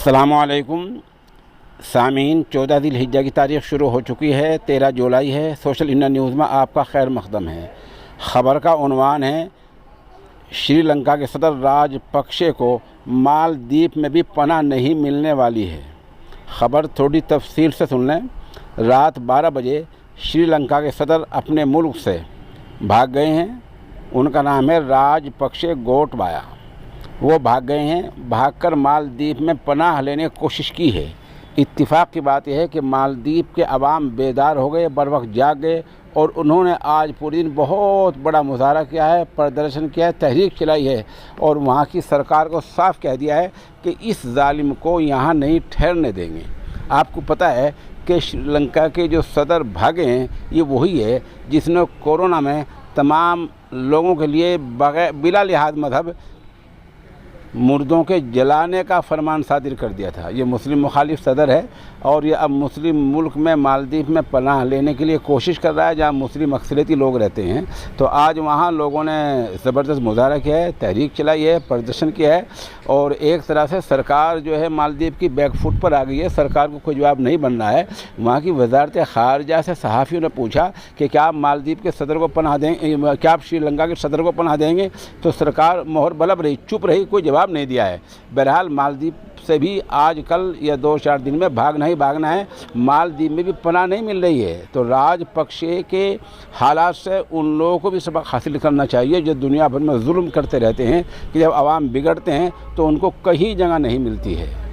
अस्सलामुअलैकुम सामीन, 14 ज़िलहिज्जा की तारीख़ शुरू हो चुकी है। 13 जुलाई है। सोशल इंडिया न्यूज़ में आपका खैर मक़दम है। ख़बर का उन्वान है, श्रीलंका के सदर राजपक्षे को मालदीव में भी पनाह नहीं मिलने वाली है। ख़बर थोड़ी तफसील से सुन लें। रात 12 बजे श्रीलंका के सदर अपने मुल्क से भाग गए हैं। उनका नाम है राजपक्षे गोटबाया। वो भाग गए हैं। भागकर मालदीव में पनाह लेने की कोशिश की है। इत्तिफाक की बात यह है कि मालदीव के अवाम बेदार हो गए, बर वक्त जाग गए और उन्होंने आज पूरे दिन बहुत बड़ा मुजाहरा किया है, प्रदर्शन किया है, तहरीक चलाई है और वहाँ की सरकार को साफ कह दिया है कि इस जालिम को यहाँ नहीं ठहरने देंगे। आपको पता है कि श्रीलंका के जो सदर भागे हैं ये वही है जिसने कोरोना में तमाम लोगों के लिए बिला लिहाज मजहब मुर्दों के जलाने का फरमान सादिर कर दिया था। ये मुस्लिम मुखालिफ सदर है और ये अब मुस्लिम मुल्क में मालदीव में पनाह लेने के लिए कोशिश कर रहा है जहाँ मुस्लिम अक्सरियती लोग रहते हैं। तो आज वहाँ लोगों ने ज़बरदस्त मुजाहरा किया है, तहरीक चलाई है, प्रदर्शन किया है और एक तरह से सरकार जो है मालदीव की बैकफुट पर आ गई है। सरकार को कोई जवाब नहीं बन रहा है। वहाँ की वजारत ख़ारजा से सहाफ़ियों ने पूछा कि क्या आप मालदीव के सदर को पनाह देंगे, क्या आप श्रीलंका के सदर को पनाह देंगे? तो सरकार मोहर बलब रही, चुप रही, कोई जवाब नहीं दिया है। बहरहाल मालदीव से भी आज कल या 2-4 दिन में भागना ही भागना है। मालदीव में भी पनाह नहीं मिल रही है। तो राजपक्षे के हालात से उन लोगों को भी सबक हासिल करना चाहिए जो दुनिया भर में जुल्म करते रहते हैं कि जब आवाम बिगड़ते हैं तो उनको कहीं जगह नहीं मिलती है।